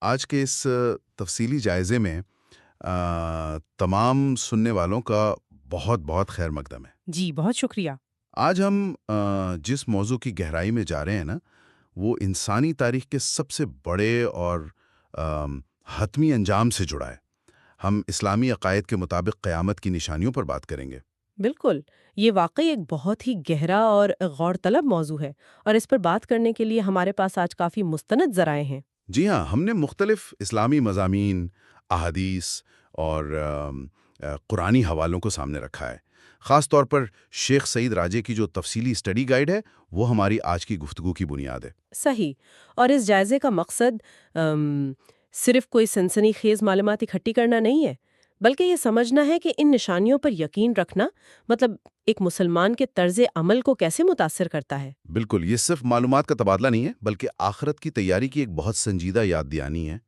آج کے اس تفصیلی جائزے میں تمام سننے والوں کا بہت بہت خیر مقدم ہے۔ جی بہت شکریہ۔ آج ہم جس موضوع کی گہرائی میں جا رہے ہیں نا، وہ انسانی تاریخ کے سب سے بڑے اور حتمی انجام سے جڑا ہے۔ ہم اسلامی عقائد کے مطابق قیامت کی نشانیوں پر بات کریں گے۔ بالکل، یہ واقعی ایک بہت ہی گہرا اور غور طلب موضوع ہے، اور اس پر بات کرنے کے لیے ہمارے پاس آج کافی مستند ذرائع ہیں۔ جی ہاں، ہم نے مختلف اسلامی مضامین، احادیث اور قرآنی حوالوں کو سامنے رکھا ہے۔ خاص طور پر شیخ سعید راجے کی جو تفصیلی اسٹڈی گائیڈ ہے، وہ ہماری آج کی گفتگو کی بنیاد ہے۔ صحیح، اور اس جائزے کا مقصد صرف کوئی سنسنی خیز معلومات اکٹھی کرنا نہیں ہے، بلکہ یہ سمجھنا ہے کہ ان نشانیوں پر یقین رکھنا مطلب ایک مسلمان کے طرز عمل کو کیسے متاثر کرتا ہے۔ بالکل، یہ صرف معلومات کا تبادلہ نہیں ہے، بلکہ آخرت کی تیاری کی ایک بہت سنجیدہ یاد دہانی ہے۔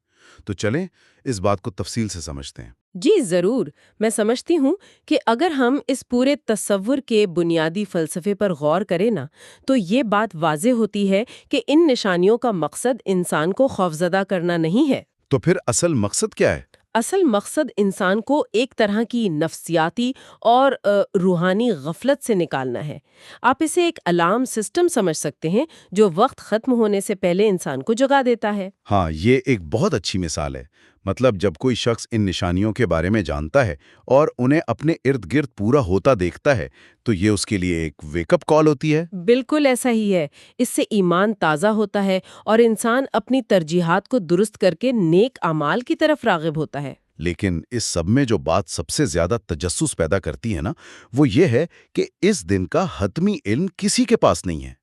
تو چلیں اس بات کو تفصیل سے سمجھتے ہیں۔ جی ضرور، میں سمجھتی ہوں کہ اگر ہم اس پورے تصور کے بنیادی فلسفے پر غور کریں نا، تو یہ بات واضح ہوتی ہے کہ ان نشانیوں کا مقصد انسان کو خوفزدہ کرنا نہیں ہے۔ تو پھر اصل مقصد کیا ہے؟ اصل مقصد انسان کو ایک طرح کی نفسیاتی اور روحانی غفلت سے نکالنا ہے۔ آپ اسے ایک الارم سسٹم سمجھ سکتے ہیں جو وقت ختم ہونے سے پہلے انسان کو جگا دیتا ہے۔ ہاں، یہ ایک بہت اچھی مثال ہے۔ مطلب جب کوئی شخص ان نشانیوں کے بارے میں جانتا ہے اور انہیں اپنے ارد گرد پورا ہوتا دیکھتا ہے، تو یہ اس کے لیے ایک ویک اپ کال ہوتی ہے۔ بالکل ایسا ہی ہے، اس سے ایمان تازہ ہوتا ہے اور انسان اپنی ترجیحات کو درست کر کے نیک اعمال کی طرف راغب ہوتا ہے۔ لیکن اس سب میں جو بات سب سے زیادہ تجسس پیدا کرتی ہے نا، وہ یہ ہے کہ اس دن کا حتمی علم کسی کے پاس نہیں ہے۔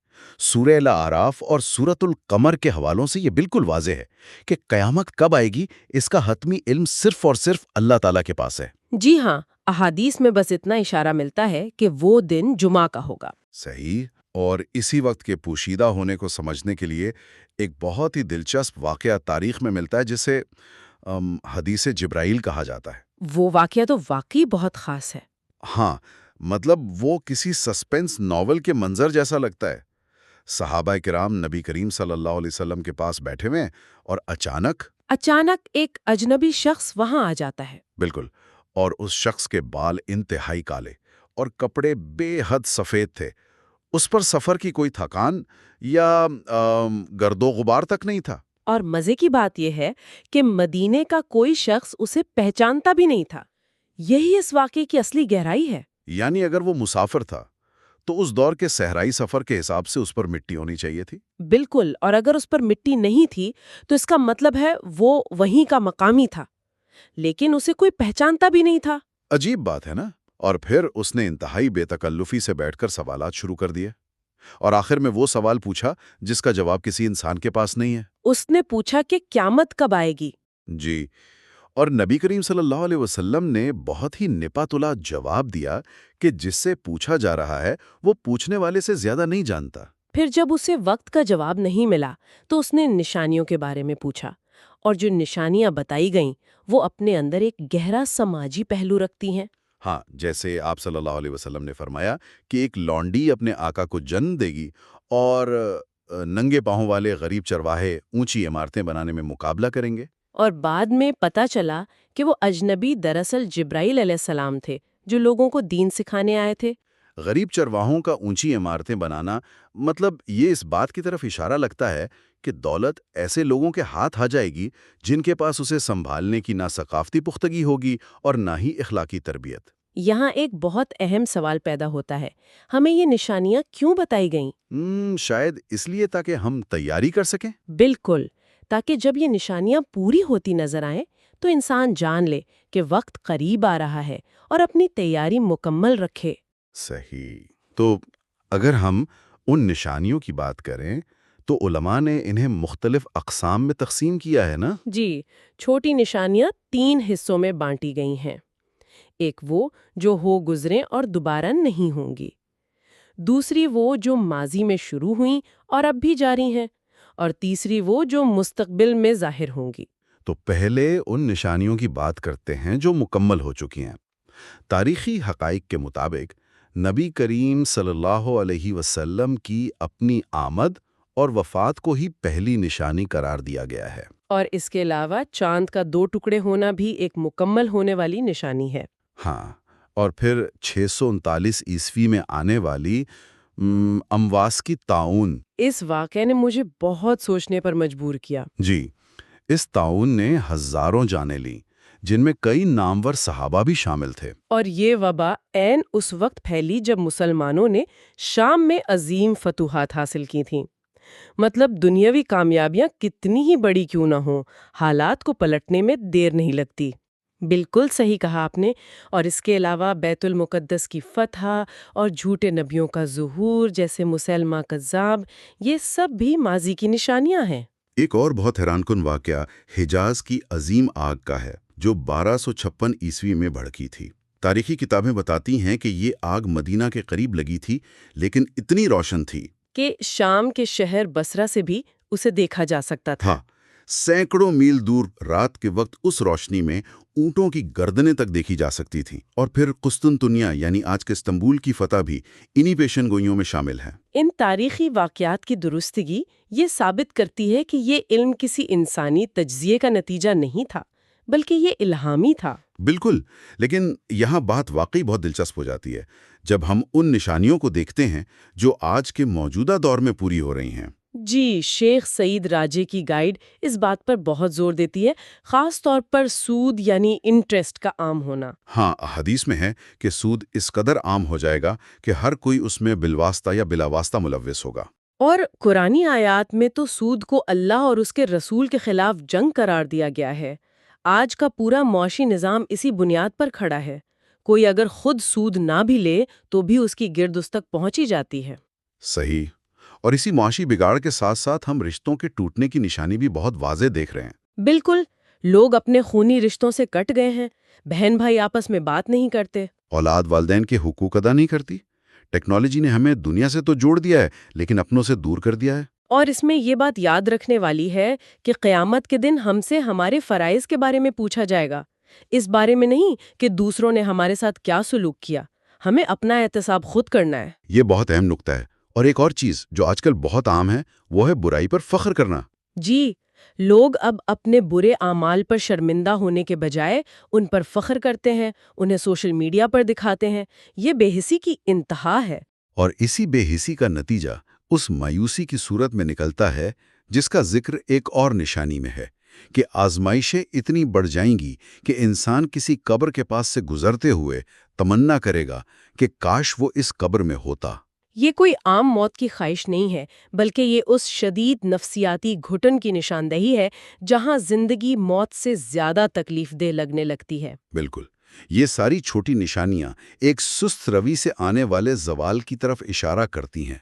سورہ الاعراف اور سورۃ القمر کے حوالوں سے یہ بالکل واضح ہے کہ قیامت کب آئے گی، اس کا حتمی علم صرف اور صرف اللہ تعالیٰ کے پاس ہے۔ جی ہاں، احادیث میں بس اتنا اشارہ ملتا ہے کہ وہ دن جمعہ کا ہوگا۔ صحیح، اور اسی وقت کے پوشیدہ ہونے کو سمجھنے کے لیے ایک بہت ہی دلچسپ واقعہ تاریخ میں ملتا ہے، جسے حدیث جبرائیل کہا جاتا ہے۔ وہ واقعہ تو واقعی بہت خاص ہے۔ ہاں، مطلب وہ کسی سسپنس ناول کے منظر جیسا لگتا ہے۔ صحابہ کرام نبی کریم صلی اللہ علیہ وسلم کے پاس بیٹھے ہوئے ہیں اور اچانک ایک اجنبی شخص وہاں آ جاتا ہے۔ بالکل، اور اس شخص کے بال انتہائی کالے اور کپڑے بے حد سفید تھے۔ اس پر سفر کی کوئی تھکان یا گرد و غبار تک نہیں تھا۔ اور مزے کی بات یہ ہے کہ مدینے کا کوئی شخص اسے پہچانتا بھی نہیں تھا۔ یہی اس واقعے کی اصلی گہرائی ہے۔ یعنی اگر وہ مسافر تھا تو اس دور کے صحرائی سفر کے حساب سے اس پر مٹی ہونی چاہیے تھی۔ بالکل، اور اگر اس پر مٹی نہیں تھی تو اس کا مطلب ہے وہ وہیں کا مقامی تھا، لیکن اسے کوئی پہچانتا بھی نہیں تھا۔ عجیب بات ہے نا؟ اور پھر اس نے انتہائی بے تکلفی سے بیٹھ کر سوالات شروع کر دیے، اور آخر میں وہ سوال پوچھا جس کا جواب کسی انسان کے پاس نہیں ہے۔ اس نے پوچھا کہ قیامت کب آئے گی؟ جی، اور نبی کریم صلی اللہ علیہ وسلم نے بہت ہی نپا تلا جواب دیا کہ جس سے پوچھا جا رہا ہے وہ پوچھنے والے سے زیادہ نہیں جانتا۔ پھر جب اسے وقت کا جواب نہیں ملا تو اس نے نشانیوں کے بارے میں پوچھا، اور جو نشانیاں بتائی گئیں وہ اپنے اندر ایک گہرا سماجی پہلو رکھتی ہیں۔ ہاں، جیسے آپ صلی اللہ علیہ وسلم نے فرمایا کہ ایک لونڈی اپنے آقا کو جنم دے گی، اور ننگے پاؤں والے غریب چرواہے اونچی عمارتیں بنانے میں مقابلہ کریں گے۔ اور بعد میں پتہ چلا کہ وہ اجنبی دراصل جبرائیل علیہ السلام تھے جو لوگوں کو دین سکھانے آئے تھے۔ غریب چرواہوں کا اونچی عمارتیں بنانا، مطلب یہ اس بات کی طرف اشارہ لگتا ہے کہ دولت ایسے لوگوں کے ہاتھ آ جائے گی جن کے پاس اسے سنبھالنے کی نہ ثقافتی پختگی ہوگی اور نہ ہی اخلاقی تربیت۔ یہاں ایک بہت اہم سوال پیدا ہوتا ہے، ہمیں یہ نشانیاں کیوں بتائی گئیں؟ شاید اس لیے تاکہ ہم تیاری کر سکیں۔ بالکل، تاکہ جب یہ نشانیاں پوری ہوتی نظر آئیں تو انسان جان لے کہ وقت قریب آ رہا ہے اور اپنی تیاری مکمل رکھے۔ صحیح، تو اگر ہم ان نشانیوں کی بات کریں تو علماء نے انہیں مختلف اقسام میں تقسیم کیا ہے نا؟ جی، چھوٹی نشانیاں 3 حصوں میں بانٹی گئی ہیں۔ ایک وہ جو ہو گزریں اور دوبارہ نہیں ہوں گی، دوسری وہ جو ماضی میں شروع ہوئیں اور اب بھی جاری ہیں، اور تیسری وہ جو مستقبل میں ظاہر ہوں گی۔ تو پہلے ان نشانیوں کی بات کرتے ہیں جو مکمل ہو چکی ہیں۔ تاریخی حقائق کے مطابق نبی کریم صلی اللہ علیہ وسلم کی اپنی آمد اور وفات کو ہی پہلی نشانی قرار دیا گیا ہے۔ اور اس کے علاوہ چاند کا 2 ٹکڑے ہونا بھی ایک مکمل ہونے والی نشانی ہے۔ ہاں، اور پھر 639 میں آنے والی امواس کی طاعون۔ اس واقعے نے مجھے بہت سوچنے پر مجبور کیا۔ جی، اس طاعون نے ہزاروں جانیں لیں، جن میں کئی نامور صحابہ بھی شامل تھے۔ اور یہ وبا عین اس وقت پھیلی جب مسلمانوں نے شام میں عظیم فتوحات حاصل کی تھیں۔ مطلب دنیاوی کامیابیاں کتنی ہی بڑی کیوں نہ ہوں، حالات کو پلٹنے میں دیر نہیں لگتی۔ بالکل صحیح کہا آپ نے۔ اور اس کے علاوہ بیت المقدس کی فتح اور جھوٹے نبیوں کا ظہور جیسے مسیلمہ کذاب، یہ سب بھی ماضی کی نشانیاں ہیں۔ ایک اور بہت حیران کن واقعہ حجاز کی عظیم آگ کا ہے، جو 1256 میں بھڑکی تھی۔ تاریخی کتابیں بتاتی ہیں کہ یہ آگ مدینہ کے قریب لگی تھی، لیکن اتنی روشن تھی کہ شام کے شہر بصرہ سے بھی اسے دیکھا جا سکتا تھا۔ ہاں، سینکڑوں میل دور رات کے وقت اس روشنی میں اونٹوں کی گردنیں تک دیکھی جا سکتی تھیں۔ اور پھر قسطنطنیہ یعنی آج کے استنبول کی فتح بھی انہی پیشن گوئیوں میں شامل ہے۔ ان تاریخی واقعات کی درستگی یہ ثابت کرتی ہے کہ یہ علم کسی انسانی تجزیے کا نتیجہ نہیں تھا، بلکہ یہ الہامی تھا۔ بالکل، لیکن یہاں بات واقعی بہت دلچسپ ہو جاتی ہے جب ہم ان نشانیوں کو دیکھتے ہیں جو آج کے موجودہ دور میں پوری ہو رہی ہیں۔ جی، شیخ سعید راجے کی گائیڈ اس بات پر بہت زور دیتی ہے، خاص طور پر سود یعنی انٹرسٹ کا عام ہونا۔ ہاں، حدیث میں ہے کہ سود اس قدر عام ہو جائے گا کہ ہر کوئی اس میں بالواسطہ یا بلا واسطہ ملوث ہوگا۔ اور قرآنی آیات میں تو سود کو اللہ اور اس کے رسول کے خلاف جنگ قرار دیا گیا ہے۔ آج کا پورا معاشی نظام اسی بنیاد پر کھڑا ہے۔ کوئی اگر خود سود نہ بھی لے تو بھی اس کی گرد اس تک پہنچی جاتی ہے۔ صحیح، اور اسی معاشی بگاڑ کے ساتھ ساتھ ہم رشتوں کے ٹوٹنے کی نشانی بھی بہت واضح دیکھ رہے ہیں۔ بالکل، لوگ اپنے خونی رشتوں سے کٹ گئے ہیں، بہن بھائی آپس میں بات نہیں کرتے، اولاد والدین کے حقوق ادا نہیں کرتی۔ ٹیکنالوجی نے ہمیں دنیا سے تو جوڑ دیا ہے، لیکن اپنوں سے دور کر دیا ہے۔ اور اس میں یہ بات یاد رکھنے والی ہے کہ قیامت کے دن ہم سے ہمارے فرائض کے بارے میں پوچھا جائے گا، اس بارے میں نہیں کہ دوسروں نے ہمارے ساتھ کیا سلوک کیا۔ ہمیں اپنا احتساب خود کرنا ہے۔ یہ بہت اہم نکتہ ہے۔ اور ایک اور چیز جو آج کل بہت عام ہے، وہ ہے برائی پر فخر کرنا۔ جی، لوگ اب اپنے برے اعمال پر شرمندہ ہونے کے بجائے ان پر فخر کرتے ہیں، انہیں سوشل میڈیا پر دکھاتے ہیں۔ یہ بے حسی کی انتہا ہے۔ اور اسی بے حسی کا نتیجہ اس مایوسی کی صورت میں نکلتا ہے جس کا ذکر ایک اور نشانی میں ہے، کہ آزمائشیں اتنی بڑھ جائیں گی کہ انسان کسی قبر کے پاس سے گزرتے ہوئے تمنا کرے گا کہ کاش وہ اس قبر میں ہوتا۔ یہ کوئی عام موت کی خواہش نہیں ہے، بلکہ یہ اس شدید نفسیاتی گھٹن کی نشاندہی ہے جہاں زندگی موت سے زیادہ تکلیف دہ لگنے لگتی ہے۔ بالکل، یہ ساری چھوٹی نشانیاں ایک سست روی سے آنے والے زوال کی طرف اشارہ کرتی ہیں،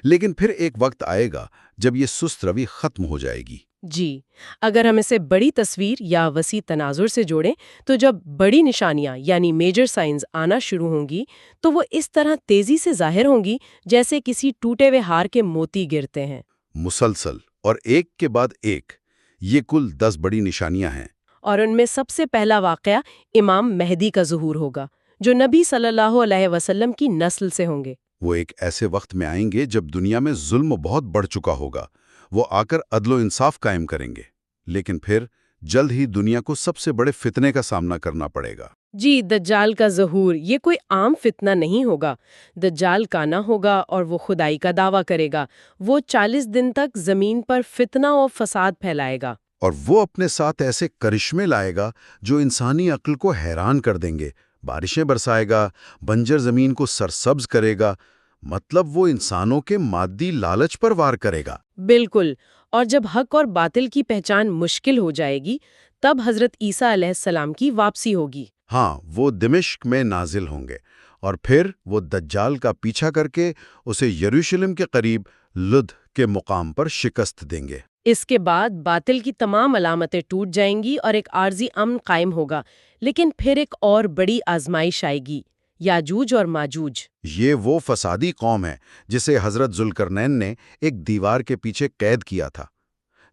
لیکن پھر ایک وقت آئے گا جب یہ سست روی ختم ہو جائے گی۔ جی، اگر ہم اسے بڑی تصویر یا وسیع تناظر سے جوڑیں تو جب بڑی نشانیاں یعنی میجر سائنز آنا شروع ہوں گی تو وہ اس طرح تیزی سے ظاہر ہوں گی جیسے کسی ٹوٹے ہوئے ہار کے موتی گرتے ہیں۔ مسلسل اور ایک کے بعد ایک، یہ کل 10 بڑی نشانیاں ہیں۔ اور ان میں سب سے پہلا واقعہ امام مہدی کا ظہور ہوگا، جو نبی صلی اللہ علیہ وسلم کی نسل سے ہوں گے۔ وہ ایک ایسے وقت میں آئیں گے جب دنیا میں ظلم بہت بڑھ چکا ہوگا۔ وہ آ کر عدل و انصاف قائم کریں گے، لیکن پھر جلد ہی دنیا کو سب سے بڑے فتنے کا سامنا کرنا پڑے گا۔ جی، دجال کا ظہور یہ کوئی عام فتنہ نہیں ہوگا۔ دجال کانا ہوگا اور وہ خدائی کا دعویٰ کرے گا۔ وہ 40 دن تک زمین پر فتنہ و فساد پھیلائے گا۔ اور وہ اپنے ساتھ ایسے کرشمے لائے گا جو انسانی عقل کو حیران کر دیں گے۔ بارشیں برسائے گا، بنجر زمین کو سرسبز کرے گا، مطلب وہ انسانوں کے مادی لالچ پر وار کرے گا۔ بالکل، اور جب حق اور باطل کی پہچان مشکل ہو جائے گی تب حضرت عیسیٰ علیہ السلام کی واپسی ہوگی۔ ہاں، وہ دمشق میں نازل ہوں گے اور پھر وہ دجال کا پیچھا کر کے اسے یروشلم کے قریب لد کے مقام پر شکست دیں گے۔ اس کے بعد باطل کی تمام علامتیں ٹوٹ جائیں گی اور ایک عارضی امن قائم ہوگا، لیکن پھر ایک اور بڑی آزمائش آئے گی، یاجوج اور ماجوج۔ یہ وہ فسادی قوم ہے جسے حضرت ذوالقرنین نے ایک دیوار کے پیچھے قید کیا تھا۔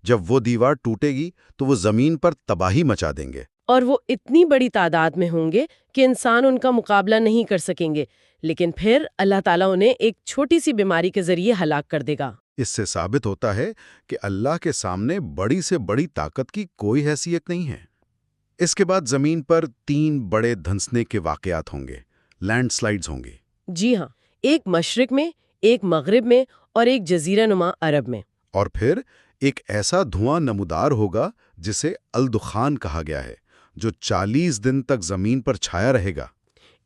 جب وہ دیوار ٹوٹے گی تو وہ زمین پر تباہی مچا دیں گے۔ اور وہ اتنی بڑی تعداد میں ہوں گے کہ انسان ان کا مقابلہ نہیں کر سکیں گے، لیکن پھر اللہ تعالیٰ انہیں ایک چھوٹی سی بیماری کے ذریعے ہلاک کر دے گا۔ اس سے ثابت ہوتا ہے کہ اللہ کے سامنے بڑی سے بڑی طاقت کی کوئی حیثیت نہیں ہے۔ اس کے بعد زمین پر 3 بڑے دھنسنے کے واقعات ہوں گے، لینڈ سلائیڈز ہوں گے۔ جی ہاں، ایک مشرق میں، ایک مغرب میں اور ایک جزیرہ نما عرب میں۔ اور پھر ایک ایسا دھواں نمودار ہوگا جسے الدخان کہا گیا ہے، جو 40 دن تک زمین پر چھایا رہے گا۔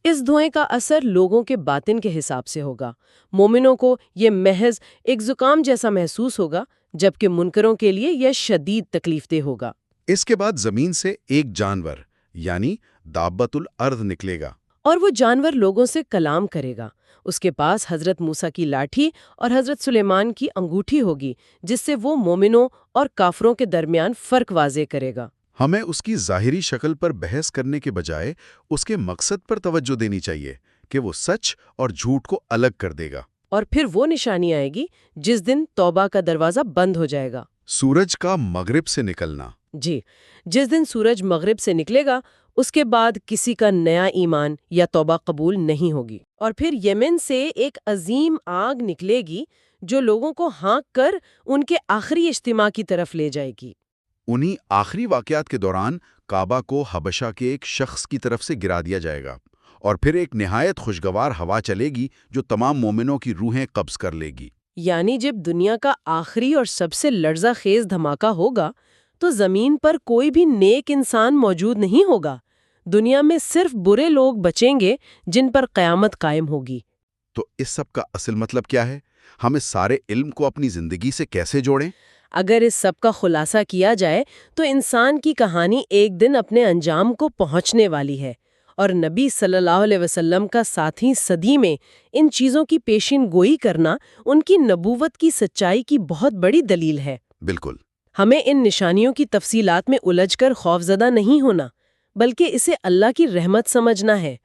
اس دھوئیں کا اثر لوگوں کے باطن کے حساب سے ہوگا۔ مومنوں کو یہ محض ایک زکام جیسا محسوس ہوگا، جبکہ منکروں کے لیے یہ شدید تکلیف دہ ہوگا۔ اس کے بعد زمین سے ایک جانور یعنی دابت الارض نکلے گا۔ اور وہ جانور لوگوں سے کلام کرے گا۔ اس کے پاس حضرت موسیٰ کی لاٹھی اور حضرت سلیمان کی انگوٹھی ہوگی، جس سے وہ مومنوں اور کافروں کے درمیان فرق واضح کرے گا۔ ہمیں اس کی ظاہری شکل پر بحث کرنے کے بجائے اس کے مقصد پر توجہ دینی چاہیے کہ وہ سچ اور جھوٹ کو الگ کر دے گا۔ اور پھر وہ نشانی آئے گی جس دن توبہ کا دروازہ بند ہو جائے گا۔ سورج کا مغرب سے نکلنا۔ جی، جس دن سورج مغرب سے نکلے گا، اس کے بعد کسی کا نیا ایمان یا توبہ قبول نہیں ہوگی۔ اور پھر یمن سے ایک عظیم آگ نکلے گی جو لوگوں کو ہانک کر ان کے آخری اجتماع کی طرف لے جائے گی۔ انہی آخری واقعات کے دوران کعبہ کو حبشہ کے ایک شخص کی طرف سے گرا دیا جائے گا، اور پھر ایک نہایت خوشگوار ہوا چلے گی جو تمام مومنوں کی روحیں قبض کر لے گی۔ یعنی جب دنیا کا آخری اور سب سے لرزہ خیز دھماکہ ہوگا تو زمین پر کوئی بھی نیک انسان موجود نہیں ہوگا۔ دنیا میں صرف برے لوگ بچیں گے جن پر قیامت قائم ہوگی۔ تو اس سب کا اصل مطلب کیا ہے؟ ہم اس سارے علم کو اپنی زندگی سے کیسے جوڑیں؟ اگر اس سب کا خلاصہ کیا جائے تو انسان کی کہانی ایک دن اپنے انجام کو پہنچنے والی ہے، اور نبی صلی اللہ علیہ وسلم کا 7ویں صدی میں ان چیزوں کی پیشین گوئی کرنا ان کی نبوت کی سچائی کی بہت بڑی دلیل ہے۔ بالکل۔ ہمیں ان نشانیوں کی تفصیلات میں الجھ کر خوفزدہ نہیں ہونا، بلکہ اسے اللہ کی رحمت سمجھنا ہے،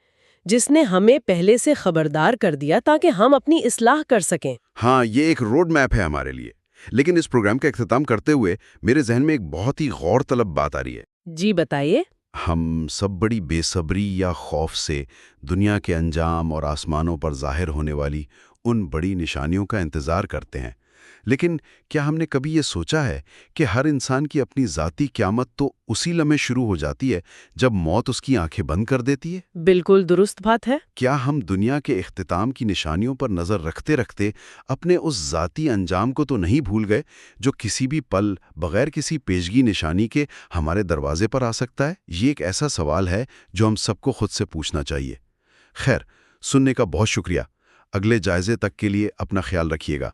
جس نے ہمیں پہلے سے خبردار کر دیا تاکہ ہم اپنی اصلاح کر سکیں۔ ہاں، یہ ایک روڈ میپ ہے ہمارے لیے۔ لیکن اس پروگرام کا اختتام کرتے ہوئے میرے ذہن میں ایک بہت ہی غور طلب بات آ رہی ہے۔ جی بتائیے۔ ہم سب بڑی بے صبری یا خوف سے دنیا کے انجام اور آسمانوں پر ظاہر ہونے والی ان بڑی نشانیوں کا انتظار کرتے ہیں، لیکن کیا ہم نے کبھی یہ سوچا ہے کہ ہر انسان کی اپنی ذاتی قیامت تو اسی لمحے شروع ہو جاتی ہے جب موت اس کی آنکھیں بند کر دیتی ہے؟ بالکل درست بات ہے۔ کیا ہم دنیا کے اختتام کی نشانیوں پر نظر رکھتے رکھتے اپنے اس ذاتی انجام کو تو نہیں بھول گئے جو کسی بھی پل بغیر کسی پیشگی نشانی کے ہمارے دروازے پر آ سکتا ہے؟ یہ ایک ایسا سوال ہے جو ہم سب کو خود سے پوچھنا چاہیے۔ خیر، سننے کا بہت شکریہ۔ اگلے جائزے تک کے لیے اپنا خیال رکھیے گا۔